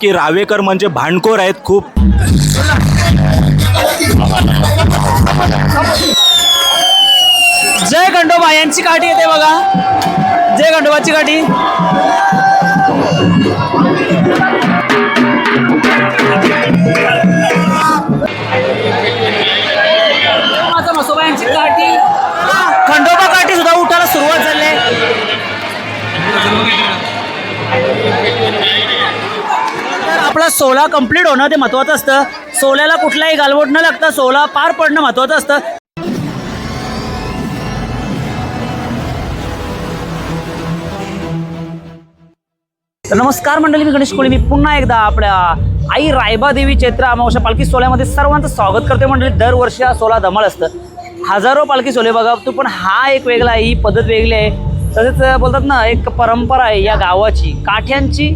की रावेकर म्हणजे भांडखोर आहेत खूप. जय खंडोबा यांची काठी येते बघा, जय खंडोबाची काठी. म्हसोबा यांची काठी, खंडोबा काठी सुद्धा उठायला सुरुवात झाली आहे. तर आपला सोहळा कंप्लीट होणं ते महत्त्वाचं असतं. सोहळ्याला कुठलाही गालबोट न लागता सोहळा पार पडणं महत्त्वाचं असतं. तर नमस्कार मंडळी, मी गणेश कोळी. मी पुन्हा एकदा आपल्या आई रायबा देवी चैत्र अमावस्या पालखी सोहळ्यामध्ये सर्वांचं स्वागत करते. मंडळी दरवर्षी हा सोहळा धमाल असतं, हजारो पालखी सोहळे बघा तू, पण हा एक वेगळा आहे, ही पद्धत वेगळी आहे. तसेच बोलतात ना, एक परंपरा आहे या गावाची, काठ्यांची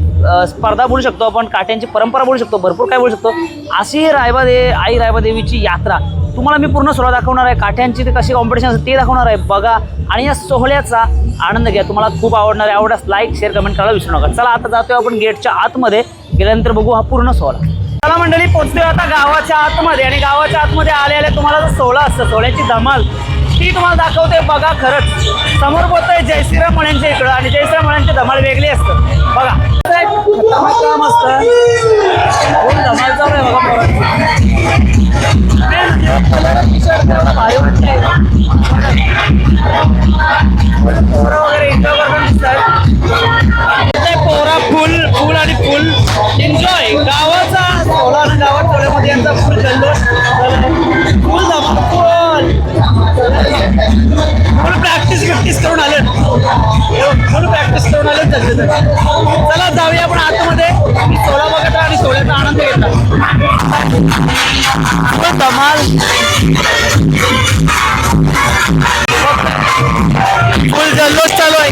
स्पर्धा बोलू शकतो आपण, काठ्यांची परंपरा बोलू शकतो, भरपूर काय बोलू शकतो. अशी आई रायबा देवीची यात्रा तुम्हाला मी पूर्ण सोहळा दाखवणार आहे. काठ्यांची ते कशी कॉम्पिटिशन असते ते दाखवणार आहे बघा, आणि या सोहळ्याचा आनंद घ्या. तुम्हाला खूप आवडणार आहे. आवडल्यास लाईक शेअर कमेंट करायला विसरू नका. चला आता जातोय आपण गेटच्या आतमध्ये, गेल्यानंतर बघू हा पूर्ण सोहळा. चला मंडळी, पोहोचतोय आता गावाच्या आतमध्ये, आणि गावाच्या आतमध्ये आले तुम्हाला जो सोहळा असतं, सोहळ्याची धमाल ती तुम्हाला दाखवते बघा. खरंच समोर बोलतोय जयश्रीराम मळ्यांच्या इकडं, आणि जयश्रीराम मळ्यांची धमाल वेगळी असतं बघा. खतरनाक काम असतं, खूप धमाल चालू आहे बघा. पोरं वगैरे एन्जॉय करताना दिसतात. पोरा फुल आणि फुल एन्जॉय. गावाचा सोहळा आणि गावात सोहळ्यामध्ये यांचा फुल जल्लोष, फुल धमाल, फुल प्रॅक्टिस करून आले, फुल प्रॅक्टिस करून आले सध्या. चला जाऊया आपण आतमध्ये, सोहळा बघत आणि सोहळ्याचा आनंद घेतला. फुल धमाल, फुल जल्लोष चालू आहे.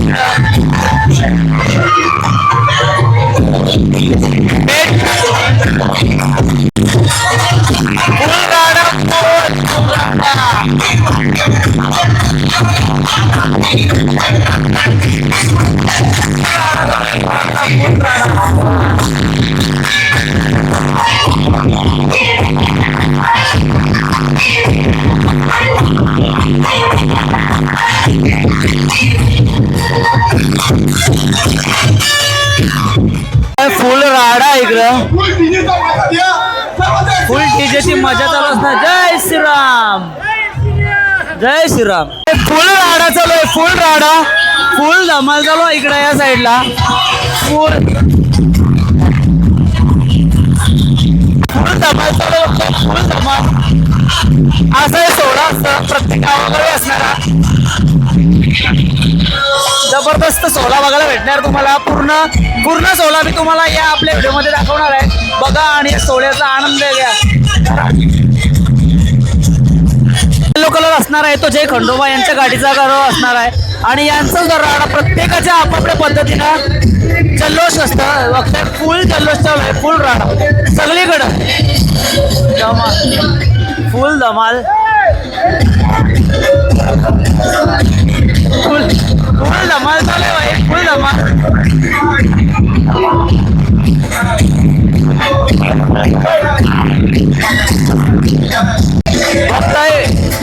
फुल राडा इकडं, फुल डीजेची मजा चालू असणार. जय श्रीराम, जय श्रीराम. फुल राडा चालू आहे, फुल राडा, फुल धमाल चालू आहे इकडं या साईडला. फुल धमाल चालू आहे, फुल धमाल. असा सोहळा असतं प्रत्येक गावाकडे असणारा. जबरदस्त सोहळा बघायला भेटणार तुम्हाला. पूर्ण सोहळा मी तुम्हाला या आपल्या व्हिडिओमध्ये दाखवणार आहे बघा, आणि सोहळ्याचा आनंद घ्या. येलो कलर असणार आहे तो जय खंडोबा यांच्या गाडीचा कलर असणार आहे, आणि यांचा राडा प्रत्येकाच्या आपापल्या पद्धतीनं जल्लोष असतं. बघताय फुल जल्लोष चालू आहे, फुल राडा सगळीकडं, धमाल, फुल धमाल, फुल धमाल चालू आहे भाई, फुल धमाल. बघताय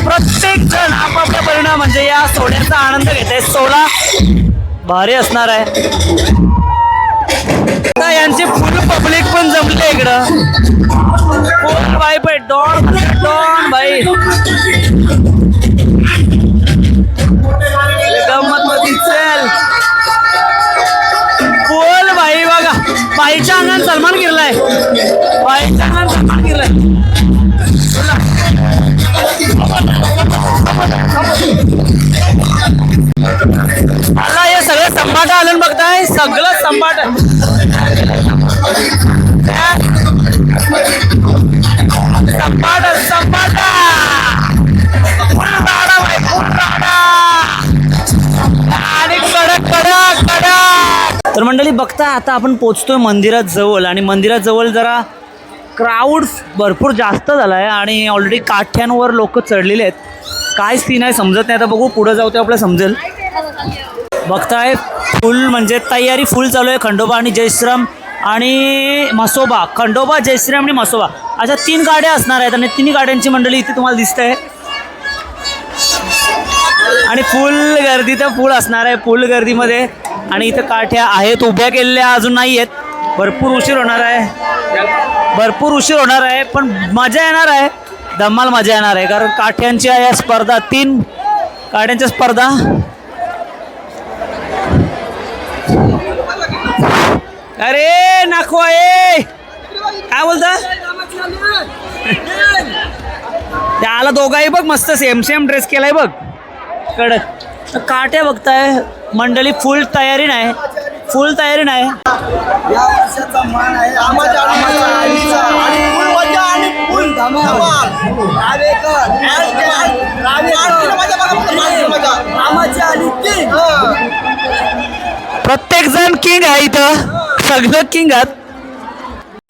प्रत्येक जण आपापल्या परिणाम म्हणजे या सोहळ्याचा आनंद घेत आहे. सोहळा भारी असणार आहे. यांची फुल पब्लिक पण जमले इकडं. फुल भाई भाई डॉन डॉन भाई, गंमत मध्ये चल. फुल भाई बघा, बाईच्या अंगात सलमान गिरलाय, बाईच्या अंगात सलमान गिरलाय. मला हे सगळं संपाट आलं बघताय, सगळं संपाट. संपाट संपाट, आणि कडक कडक कडक. तर मंडळी बघता आता आपण पोचतोय मंदिरात जवळ, आणि मंदिरात जवळ जरा क्राऊड भरपूर जास्त झाला आहे, आणि ऑलरेडी काठ्यांवर लोक चढलेले आहेत. काय सीन आहे समजत नाही, आता बघू पुढे जाऊ ते आपल्याला समजेल. बघताय फुल म्हणजे तयारी फुल चालू आहे. खंडोबा आणि जयश्रीराम आणि म्हसोबा, खंडोबा, जयश्रीराम आणि म्हसोबा अशा 3 गाड्या असणार आहेत आणि 3 गाड्यांची मंडळी इथे तुम्हाला दिसत आहे. आणि फुल गर्दी तर फुल असणार आहे, फुल गर्दीमध्ये. आणि इथं काठ्या आहेत उभ्या केलेल्या, अजून नाही आहेत. भरपूर उशीर होणार आहे, पण मजा येणार आहे, धमाल मजा येणार आहे. कारण काठ्यांच्या या स्पर्धा 3 काठ्यांच्या स्पर्धा. अरे नाखवा ए काय बोलता त्याला दोघाही बघ मस्त सेम सेम ड्रेस केलाय बघ कडक. काट्या बघताय मंडळी, फुल तयारी नाही. या वर्षाचा मान आहे आमच्या आईचा आणि फुल मजा आणि फुल धमाल. आमच्या आली की प्रत्येक जण किंग आहे इथं, सगळं किंग आहेत.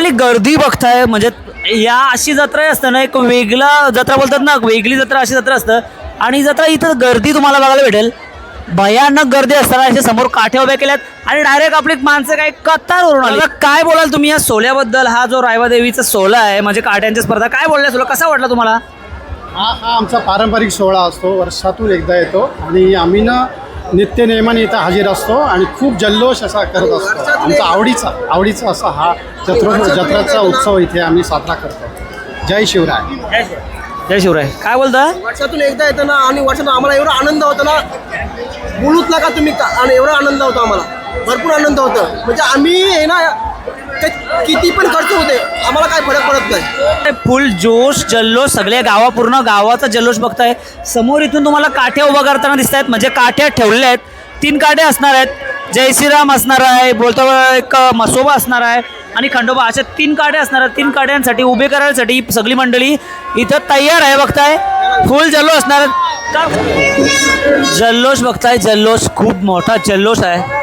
आणि गर्दी बघताय म्हणजे या अशी जत्रा असतं ना, एक वेगळा जत्रा बोलतात ना, वेगळी जत्रा अशी जत्रा असतं. आणि जत्रा इथं गर्दी तुम्हाला बघायला भेटेल, भयानक गर्दी असताना अशा समोर काठ्या उभ्या केल्यात आणि डायरेक्ट आपली माणसं काय कतारवरून आली. काय बोलाल तुम्ही या सोहळ्याबद्दल? हा जो रायबादेवीचा सोहळा आहे म्हणजे काठ्यांची स्पर्धा, काय बोलल्या सोहळा कसा वाटला तुम्हाला? हा आमचा पारंपरिक सोहळा असतो, वर्षातून एकदा येतो आणि आम्ही ना नित्यनेमाने इथं हजर असतो आणि खूप जल्लोष असा करत असतो. आमचा आवडीचा असा हा जत्राचा उत्सव इथे आम्ही साजरा करतो. जय शिवराय. जय शिवराय. काय बोलता? वर्षातून एकदा येतं ना आणि वर्षातून आम्हाला एवढा आनंद होतो ना, बोलूच नका तुम्ही आणि एवढा आनंद होतो आम्हाला, भरपूर आनंद होतो. म्हणजे आम्ही आहे ना किती पण खर्च होते आम्हाला काय फरक पडत नाही. फुल जोश जल्लोष, सगळ्या पूर्ण गावाचा जल्लोष बघताय. समोर इथून तुम्हाला काठ्या उभा करताना दिसत आहेत, म्हणजे काठ्या ठेवल्या आहेत. 3 काठ्या असणार आहेत, जय श्रीराम असणार आहे, बोलतो एक म्हसोबा असणार आहे आणि खंडोबा, अशा 3 काठ्या असणार आहेत. 3 काठ्यांसाठी उभे करायसाठी सगळी मंडळी इथं तयार आहे. बघताय फुल जल्लोष असणार आहे. जल्लोष बघताय, जल्लोष खूप मोठा जल्लोष आहे.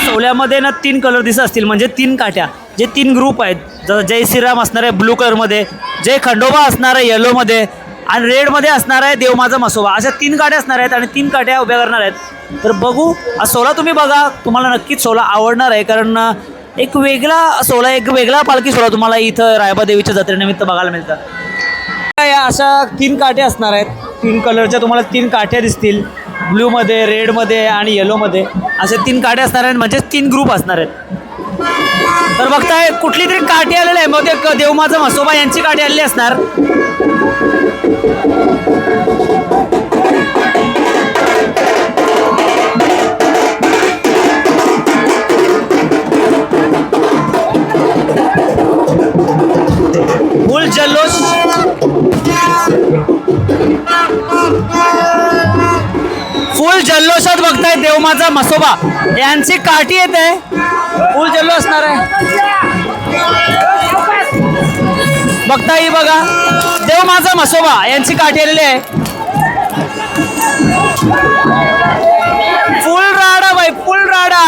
सोहळ्यामध्ये ना 3 कलर दिसत असतील, म्हणजे 3 काठ्या, जे 3 ग्रुप आहेत. जय श्रीराम असणार आहे ब्लू कलरमध्ये, जय खंडोबा असणार आहे येलोमध्ये आणि रेडमध्ये असणार आहे देव माझा म्हसोबा. अशा 3 काठ्या असणार आहेत आणि 3 काठ्या उभ्या करणार आहेत. तर बघू हा सोहळा, तुम्ही बघा, तुम्हाला नक्कीच सोहळा आवडणार आहे. कारण एक वेगळा सोहळा, एक वेगळा पालखी सोहळा तुम्हाला इथं रायबादेवीच्या जत्रेनिमित्त बघायला मिळतात. या अशा 3 काठ्या असणार आहेत, 3 कलरच्या तुम्हाला 3 काठ्या दिसतील, ब्ल्यूमध्ये, रेडमध्ये आणि येलोमध्ये. असे 3 काठ्या असणार आहेत, म्हणजे 3 ग्रुप असणार आहेत. तर बघताय कुठली तरी काठी आलेली आहे, मग ते देव माझा म्हसोबा यांची काठी आलेली असणार. फुल जल्लोष, फुल जल्लोषात बघताय देव माझा म्हसोबा यांची काठी येते. फुल जल्लोष असणार आहे. बघता ही बघा, देव माझा म्हसोबा यांची काठी आलेली आहे. फुल राडा बाई, फुल राडा.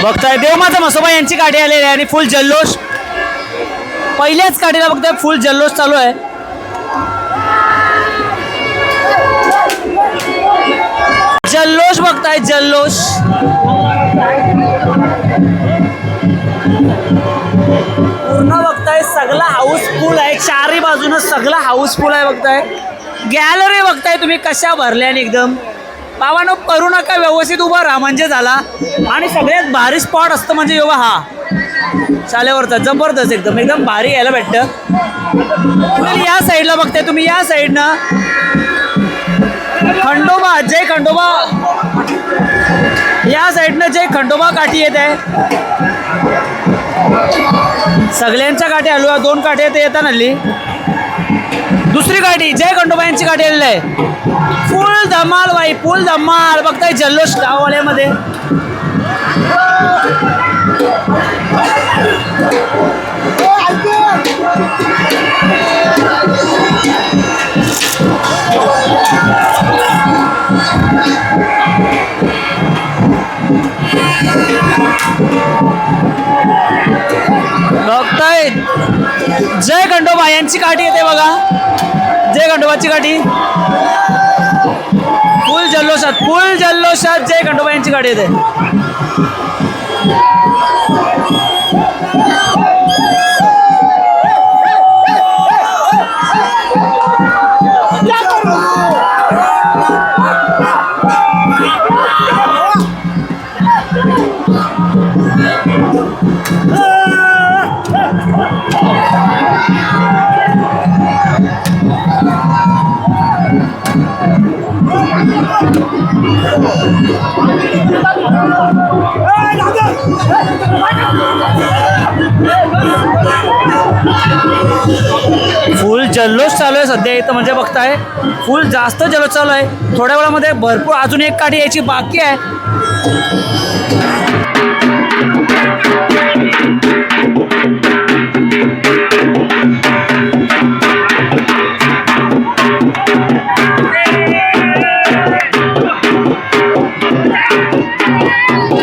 बघताय देव माझा म्हसोबा यांची काठी आलेली आहे आणि फुल जल्लोष. पहिल्याच काठीला बघताय फुल जल्लोष चालू आहे. जल्लोष बघताय, जल्लोष. पूर्ण बघताय सगळा हाऊसफुल आहे, चारही बाजूनं सगळा हाऊसफुल आहे. बघताय गॅलरी बघताय तुम्ही कशा भरल्या आणि एकदम. बाबांनो करू नका, व्यवस्थित उभा राहा म्हणजे झाला. आणि सगळ्यात भारी स्पॉट असतं म्हणजे योगा हा शालेवरचा, जबरदस्त एकदम एकदम भारी यायला भेटतं. या साईडला बघताय तुम्ही, या साईडनं खंडोबा, जय खंडोबा या साईडनं जे खंडोबा काठी येत आहे, सगळ्यांच्या काठी आलो आहे. 2 काठी ते येतात हल्ली. दुसरी काठी जय खंडोबा यांची काठी आलेली आहे. फुल धमाल बाई, फुल धमाल. बघताय जल्लोष गाववाल्यामध्ये. बघताय जय खंडोबा यांची काठी येते बघा. जय खंडोबाची काठी फुल जल्लोषात जय खंडोबा यांची काठी येते. फुल जल्लोष चालू आहे सध्या इथं. म्हणजे बघताय फुल जास्त जल्लोष चालू आहे. थोड्या वेळामध्ये भरपूर अजून एक काठी यायची बाकी आहे.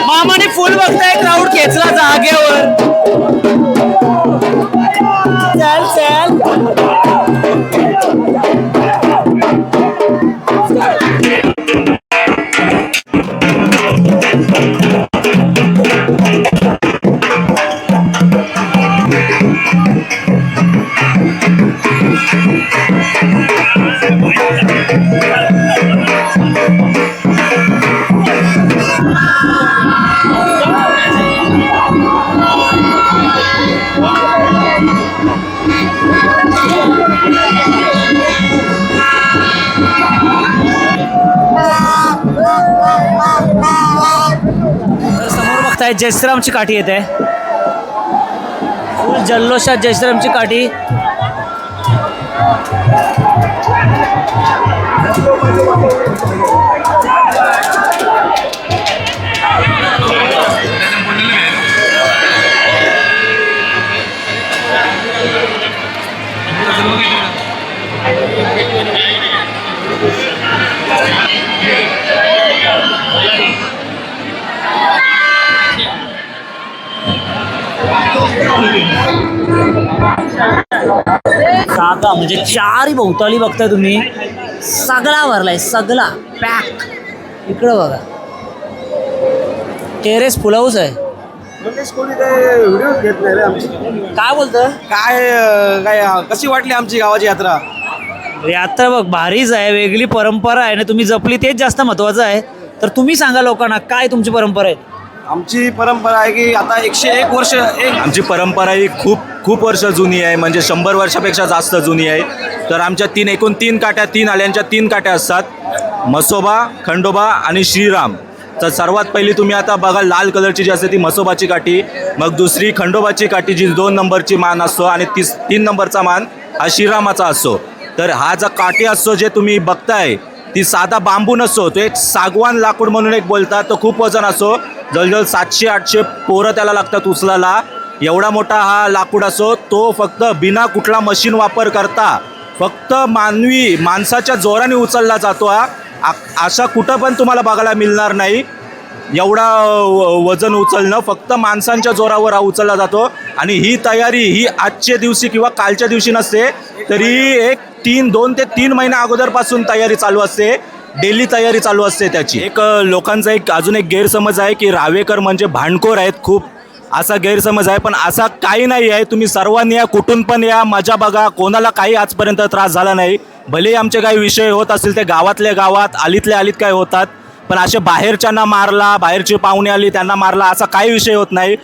मामाने फुल बघताय क्राऊड खेचला जागेवर. चल चल जयश्रीरामची काठी येते. फुल जल्लोषात जयश्रीरामची काठी. जागा म्हणजे चारही भोवताली बघताय तुम्ही, सगळा भरलाय, सगळा पॅक. इकडं बघा टेरेस फुल हाऊस आहे. काय बोलतं काय कशी वाटली आमची गावाची यात्रा? यात्रा बघ भारीच आहे, वेगळी परंपरा आहे आणि तुम्ही जपली तेच जास्त महत्वाचं आहे. तर तुम्ही सांगा लोकांना काय तुमची परंपरा आहे. आमची परंपरा आहे की आता 101 वर्ष आमची परंपरा ही खूप वर्ष जुनी आहे, म्हणजे 100 वर्षापेक्षा जास्त जुनी आहे. तर आमच्या एकूण 3 काट्या, 3 आल्यांच्या 3 काट्या असतात. म्हसोबा, खंडोबा आणि श्रीराम. तर सर्वात पहिली तुम्ही आता बघा लाल कलरची जी असते ती म्हसोबाची काठी, मग दुसरी खंडोबाची काठी जी 2 नंबरची मान असतो आणि 3 नंबरचा मान हा श्रीरामाचा असतो. तर हा जो काठी असतो जे तुम्ही बघताय ती साधा बांबू नसतो, तो एक सागवान लाकूड म्हणून एक बोलतात. तो खूप वजन असतो, जवळजवळ 700-800 पोरं त्याला लागतात उचलायला. एवढा मोठा हा लाकूड असो. तो फक्त बिना कुठला मशीन वापर करता फक्त माणसाच्या जोराने उचलला जातो. अशा कुठं पण तुम्हाला बघायला मिळणार नाही. एवढा वजन उचलणं फक्त माणसांच्या जोरावर हा उचलला जातो. आणि ही तयारी ही आजच्या दिवशी किंवा कालच्या दिवशी नसते, तरी 2 ते 3 महिन्या अगोदरपासून तयारी चालू असते. डेली तयारी चालू असते त्याची. लोकांचा अजून एक गैरसमज आहे की रावेकर म्हणजे भांडखोर आहेत, खूप असा गैरसमज आहे. पण असा काही नाही आहे. तुम्ही सर्वांनी या, कुठून पण या, मजा बघा. कोणाला काही आजपर्यंत त्रास झाला नाही. भले आमचे काही विषय होत असतील ते गावातल्या गावात, आलीतल्या आलीत काय होतात, पण असे बाहेरच्यांना मारला, बाहेरची पाहुणे आली त्यांना मारला, असा काही विषय होत नाही.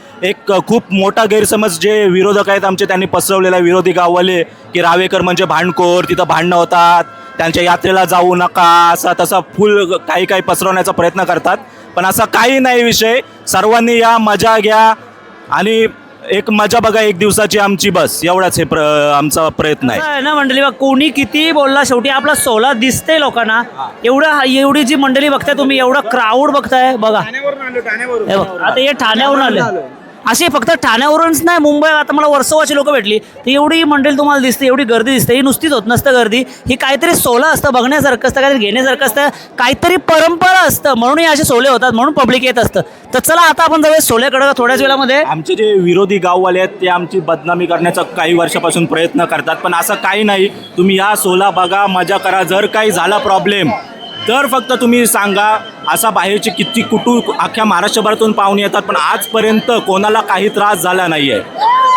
खूप मोठा गैरसमज जे विरोधक आहेत आमचे त्यांनी पसरवलेला, विरोधी गाववाले, की रावेकर म्हणजे भांडखोर, तिथं भांडणं होतात, त्यांच्या यात्रेला जाऊ नका, असा तसा फुल काही पसरवण्याचा प्रयत्न करतात. पण असा काही नाही विषय. सर्वांनी या, मजा घ्या आणि एक मजा बघा एक दिवसाची आमची, बस एवढाच हे आमचा प्रयत्न आहे. असं आहे ना मंडळी, बघ कोणी किती बोलला शेवटी आपला सोला दिसते लोकांना. एवढी जी मंडळी बघताय तुम्ही, एवढा क्राऊड बघताय बघा. हे बघ, आता हे ठाण्यावरून आले. असे फक्त ठाण्यावरूनच नाही, मुंबई आता मला वर्सोवाची लोक भेटली तर एवढी मंडळी तुम्हाला दिसते, एवढी गर्दी दिसते. ही नुसतीच होत नसतं गर्दी, ही काहीतरी सोला असतं, बघण्यासारखं असतं, काहीतरी घेण्यासारखं असतं, काहीतरी परंपरा असतं, म्हणून हे असे सोले होतात, म्हणून पब्लिक येत असतं. तर चला आता आपण जाऊया सोल्याकडं थोड्याच वेळामध्ये. आमचे जे विरोधी गाववाले आहेत ते आमची बदनामी करण्याचा काही वर्षापासून प्रयत्न करतात, पण असं काही नाही. तुम्ही या सोला बघा, मजा करा. जर काही झाला प्रॉब्लेम तर फक्त तुम्ही सांगा. असा बाहेरचे किती अख्ख्या महाराष्ट्रभरातून पाहुणे येतात, पण आजपर्यंत कोणाला काही त्रास झाला नाही आहे.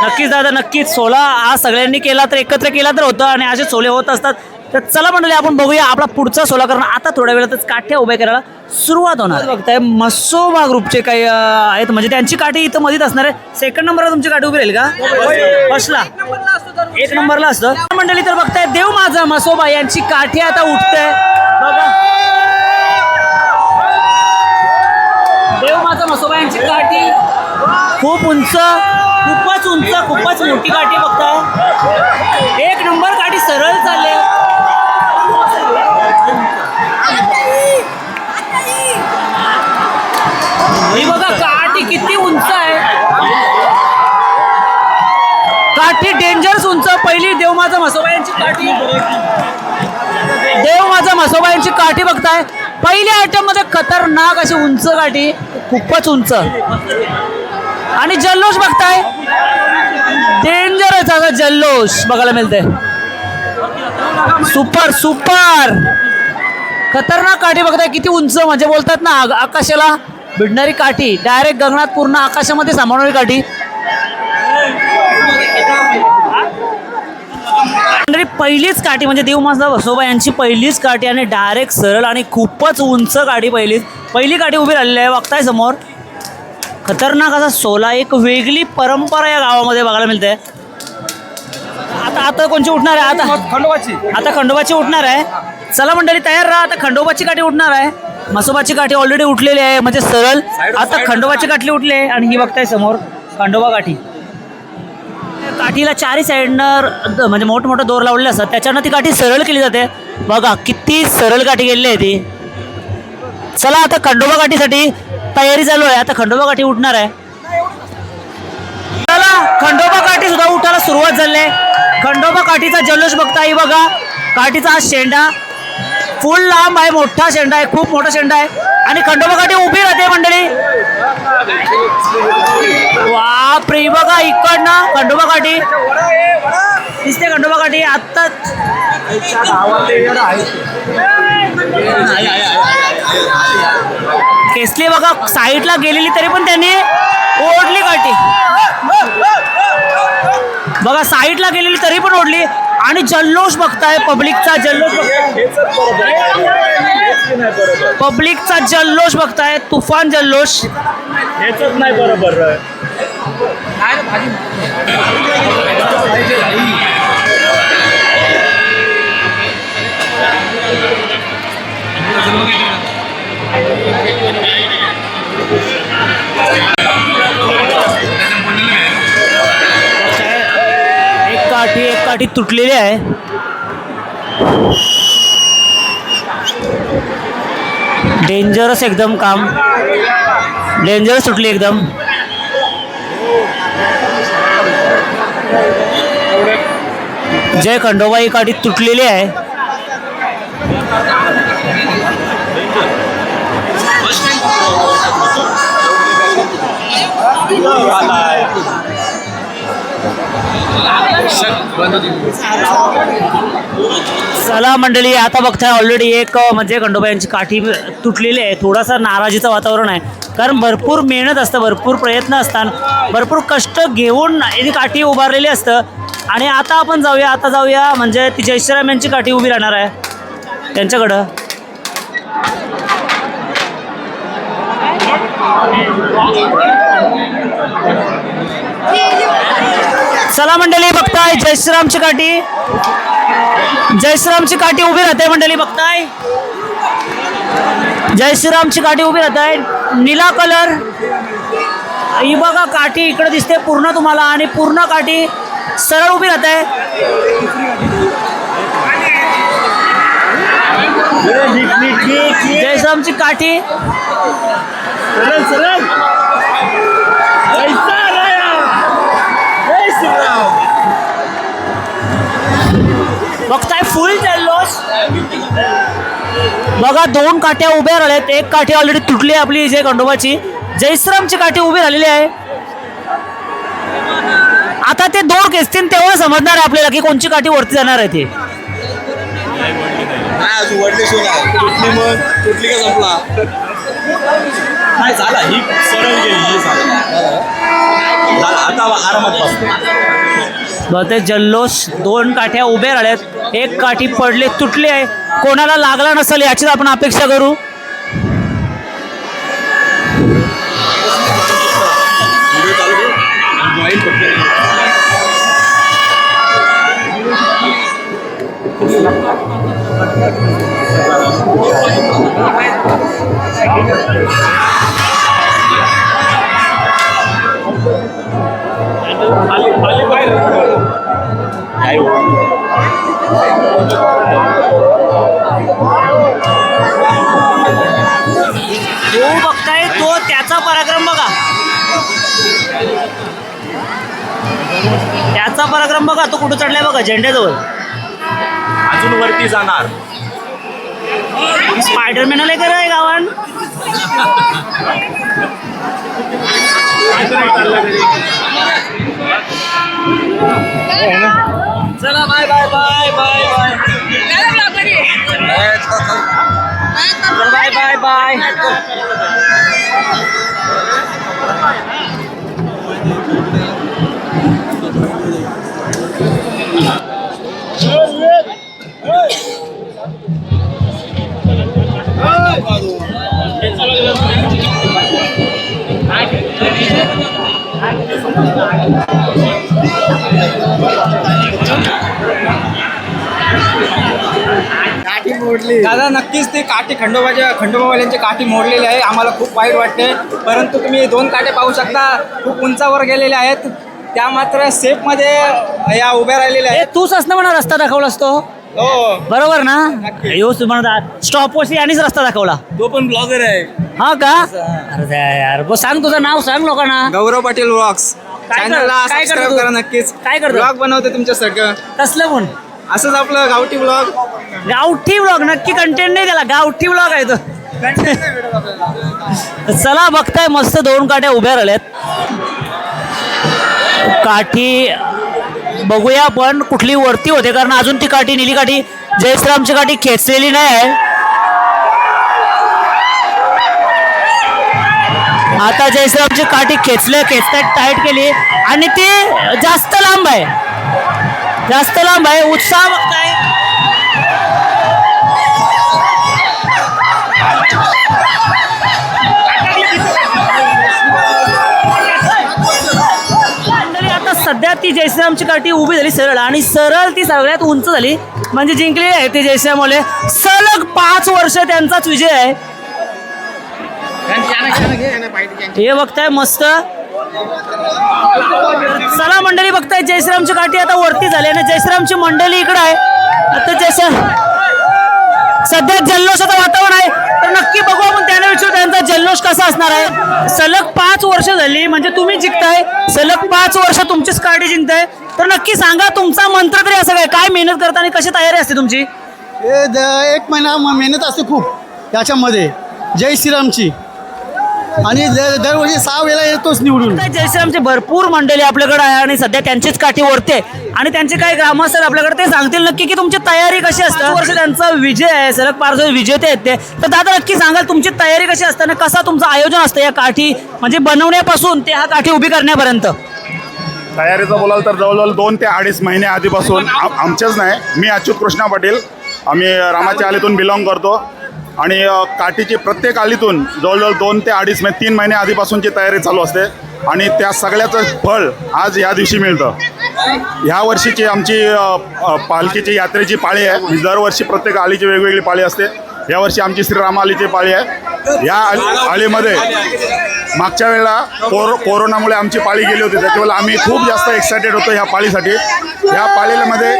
नक्कीच दादा, नक्कीच. सोला हा सगळ्यांनी केला तर एकत्र केला तर होतं आणि असे सोले होत असतात. तर चला मंडळी आपण बघूया आपला पुढचा सोला, कारण आता थोड्या वेळातच काठ्या उभ्या करायला सुरुवात होणार. बघताय मसोबा ग्रुपचे काही आहेत, म्हणजे त्यांची काठी इथं मध्येच असणार आहे. सेकंड नंबरला तुमची काठी उभी राहील का? फर्स्टला 1 नंबरला असतं. मंडळी तर बघताय देव माझा मसोबा यांची काठी आता उठते बघा. देव माझा मसोबा यांची काठी खूप उंच, खूपच उंच, खूपच मोठी काठी बघताय. 1 नंबर काठी सरळ चालले. ही बघा काठी किती उंच आहे, काठी डेंजरस उंच. पहिली देव माझा मसोबा यांची काठी, देव माझा मसोबा यांची काठी बघताय. पहिल्या आयटम मध्ये खतरनाक अशी उंच काठी, खूपच उंच. आणि जल्लोष बघताय, डेंजरस असा जल्लोष बघायला मिळतंय. सुपर सुपर खतरनाक काठी बघताय, किती उंच, म्हणजे बोलतात ना आकाशाला भिडणारी काठी, डायरेक्ट गगनात पूर्ण आकाशामध्ये सामावणारी काठी. पहिलीच काठी म्हणजे देव माझा मसोबा यांची पहिलीच काठी आणि डायरेक्ट सरळ आणि खूपच उंच काठी. पहिली काठी उभी राहिलेली आहे बघताय समोर. खतरनाक असा सोला, एक वेगळी परंपरा या गावामध्ये बघायला मिळते. आता कोणची उठणार आहे? आता खंडोबाची उठणार आहे. चला मंडळी तयार राहा, आता खंडोबाची काठी उठणार आहे. मसोबाची काठी ऑलरेडी उठलेली आहे म्हणजे सरळ. आता खंडोबाची काठी उठली आहे आणि ही बघताय समोर खंडोबा काठी. काठीला चारही साईडनं म्हणजे मोठमोठं दोर लावलेले असतात, त्याच्यानं ती काठी सरळ केली जाते. बघा किती सरळ काठी गेलेली आहे ती. चला आता खंडोबा काठीसाठी तयारी चालू आहे. आता खंडोबा काठी उठणार आहे. चला खंडोबा काठी सुद्धा उठायला सुरुवात झाली आहे. खंडोबा काठीचा जल्लोष बघता. ही बघा काठीचा हा शेंडा फुल लांब आहे, मोठा शेंडा आहे, खूप मोठा शेंडा आहे आणि खंडोबा काठी उभी राहते मंडळी. बापरे, बघा इकडनं खंडोबा काठी दिसते. खंडोबा काठी आत्ताच केसली बघा साईडला गेलेली, तरी पण त्यांनी ओढली काठी. बघा साईडला गेलेली तरी पण ओढली. आणि जल्लोष बघताय, पब्लिकचा जल्लोष बघताय, पब्लिकचा जल्लोष बघताय, तुफान जल्लोष. हेच नाही बरोबर. एक काठी तुटलेली आहे. डेंजरस एकदम काम, डेंजरस तुटली एकदम. जय खंडोबा ही काठी तुटलेली आहे. चला मंडळी आता बघताय ऑलरेडी एक म्हणजे खंडोबा यांची काठी तुटलेली आहे. थोडासा नाराजीचं वातावरण आहे, कारण भरपूर मेहनत असतं, भरपूर प्रयत्न असतात, भरपूर कष्ट घेऊन ही काठी उभारलेली असतं. आणि आता आपण जाऊया म्हणजे ती जयश्रीराम यांची काठी उभी राहणार आहे त्यांच्याकडं. चला मंडळी बघताय जयश्रीरामची काठी उभी राहते मंडळी. बघताय जयश्रीरामची काठी उभी राहत आहे. निळा कलर, ही बघा काठी इकडे दिसते पूर्ण तुम्हाला, आणि पूर्ण काठी सरळ उभी राहत आहे. जयश्रामची काठी बघताय फुल जल्लोष. बघा 2 काठ्या उभ्या राहिल्यात, एक काठी ऑलरेडी तुटली आहे आपली जय खंडोबाची. जयश्रामची काठी उभी राहिलेली आहे. आता ते 2 खेचतील तेव्हा समजणार आहे आपल्याला की कोणची काठी वरती जाणार आहे ते. नाही झाला, ही सरळ गेली, ही झाला आता आरामात बसतो. बघते जल्लोष, 2 काठ्या उभ्या राहिल्यात, एक काठी पडले तुटली आहे. कोणाला लागला नसेल याचीच आपण अपेक्षा करू. तो बघताय, तो त्याचा पराक्रम बघा, त्याचा पराक्रम बघा. तो कुठं चढलाय बघा, झेंड्याजवळ. अजून वरती जाणार. स्पायडरमॅन आले का रे गावान. चला bye bye bye bye bye bye bye bye. दादा नक्कीच ते काठी खंडोबावाल्यांची काठी मोडलेली आहे. आम्हाला खूप वाईट वाटते, परंतु तुम्ही 2 काठे पाहू शकता, खूप उंचावर गेलेले आहेत. त्या मात्र सेफमध्ये या उभ्या राहिलेल्या ए, आहेत. तूच असं म्हणा रस्ता दाखवलास तो, हो, बरोबर ना. येऊस म्हणा स्टॉप वरती यांनीच रस्ता दाखवला. तो पण ब्लॉगर आहे. हा का. अरे यार बो, सांग तुझं नाव सांग लोकांना. गौरव पाटील व्लॉग्स काय चॅनलला काय सबस्क्राईब करतो? करा नक्कीच. काय करतो? ब्लॉग बनवते तुमच्या सगळं, कसलं कोण असंच आपलं गावठी ब्लॉग. गावठी ब्लॉग, नक्की कंटेंट नाही त्याला, गावठी ब्लॉग आहे तो. चला बघताय, मस्त 2 काठ्या उभ्या राहिल्यात. काठी बघूया आपण कुठली वरती होते, कारण अजून ती काठी निली काठी जयश्रामची काठी खेचलेली नाही आहे. आता जयश्रामची काठी खेचतात, टाईट केली, आणि ती जास्त लांब आहे, जास्त लांब आहे. उत्साह बघताय. आता सध्या ती जयश्रामची काठी उभी झाली सरळ, आणि सरळ ती सगळ्यात उंच झाली, म्हणजे जिंकलेली आहे ते जयश्रामवाले. सलग 5 वर्ष त्यांचाच विजय आहे. हे बघताय मस्त. चला मंडळी बघताय, जयश्रामची काठी आता वरती झाली, आणि जयश्रामची मंडळी इकडे आहे. आता सध्या जल्लोषाचं वातावरण आहे, तर नक्की बघू आपण त्यांना विचारू त्यांचा जल्लोष कसा असणार आहे. सलग 5 वर्ष झाली, म्हणजे तुम्ही जिंकताय, सलग 5 वर्ष तुमचीच काठी जिंकताय, तर नक्की सांगा तुमचा मंत्र तरी असं काय मेहनत करता आणि कशी तयारी असते तुमची. 1 महिना मेहनत असते खूप त्याच्यामध्ये, जय श्रीरामची. आणि दरवर्षी 6 वेळा येतोच निवडून. जयश्रामची भरपूर मंडळी आपल्याकडे आहे, आणि सध्या त्यांचीच काठी ओढते, आणि त्यांचे काही ग्रामस्थ आपल्याकडे ते सांगतील नक्की की तुमची तयारी कशी असते. 5 वर्ष त्यांचा विजय आहे, सलग 5 वर्ष विजेते आहेत ते. तर दादा नक्की सांगाल तुमची तयारी कशी असते आणि कसा तुमचं आयोजन असतं या काठी म्हणजे बनवण्यापासून ते हा काठी उभी करण्यापर्यंत. तयारीचं बोलाल तर जवळजवळ 2 ते 2.5 महिने आधीपासून आमचेच नाही, मी अच्युत कृष्णा पाटील, आम्ही रामाच्या आलीतून बिलॉंग करतो, आणि काठीची प्रत्येक आलीतून जवळजवळ 2 ते 2.5 महिने 3 महिने आधीपासूनची तयारी चालू असते, आणि त्या सगळ्याचं फळ आज या दिवशी मिळतं. ह्या वर्षीची आमची पालखीची यात्रेची पाळी आहे. दरवर्षी प्रत्येक आलीची वेगवेगळी पाळी असते. यावर्षी आमची श्रीराम आलीची पाळी आहे. या आळीमध्ये मागच्या वेळेला कोरोनामुळे आमची पाळी गेली होती, त्याच्यावेळेला आम्ही खूप जास्त एक्सायटेड होतो ह्या पाळीसाठी. ह्या पाळीमध्ये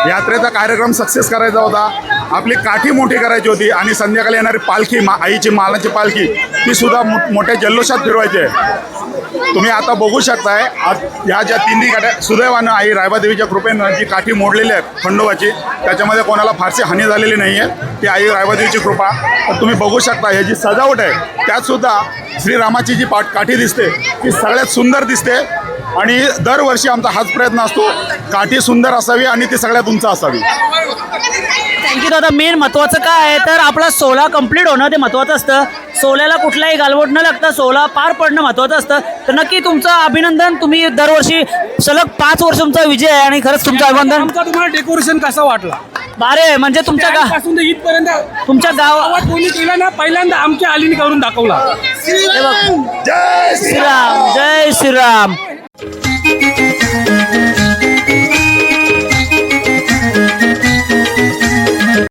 यात्रेचा कार्यक्रम सक्सेस करायचा होता. आपली काठी मोठी करायची होती आणि संध्याकाळी येणारी पालखी आईची मालाची पालखी ती सुद्धा मोठ्या जल्लोषात फिरवायची आहे. तुम्ही आता बघू शकताय ह्या ज्या तिन्ही काठ्या सुदैवानं आई रायबादेवीच्या कृपेनं जी काठी मोडलेली आहे खंडोबाची, त्याच्यामध्ये कोणाला फारशी हानी झालेली नाही आहे. ती आई रायबादेवीची कृपा. तर तुम्ही बघू शकता ह्या जी सजावट आहे त्यातसुद्धा श्रीरामाची जी काठी दिसते ती सगळ्यात सुंदर दिसते. आणि दरवर्षी आमचा हाच प्रयत्न असतो, काठी सुंदर असावी आणि ती सगळ्यात उंच असावी. थँक्यू दादा. मेन महत्त्वाचं काय आहे तर आपला सोहळा कंप्लीट होणं ते महत्त्वाचं असतं. सोहळ्याला कुठलाही गालबोट न लागता सोहळा पार पडणं महत्त्वाचं असतं. तर नक्की तुमचं अभिनंदन. तुम्ही दरवर्षी सलग 5 वर्ष तुमचा विजय आहे आणि खरंच तुमचं अभिनंदन. आमचा तुम्हाला डेकोरेशन कसा वाटला बारे म्हणजे तुमच्या पासून ते इथपर्यंत तुमच्या गावात कोणी केला ना, पहिल्यांदा आमच्या आलीने करून दाखवला. हे बघ, जय श्रीराम, जय श्रीराम.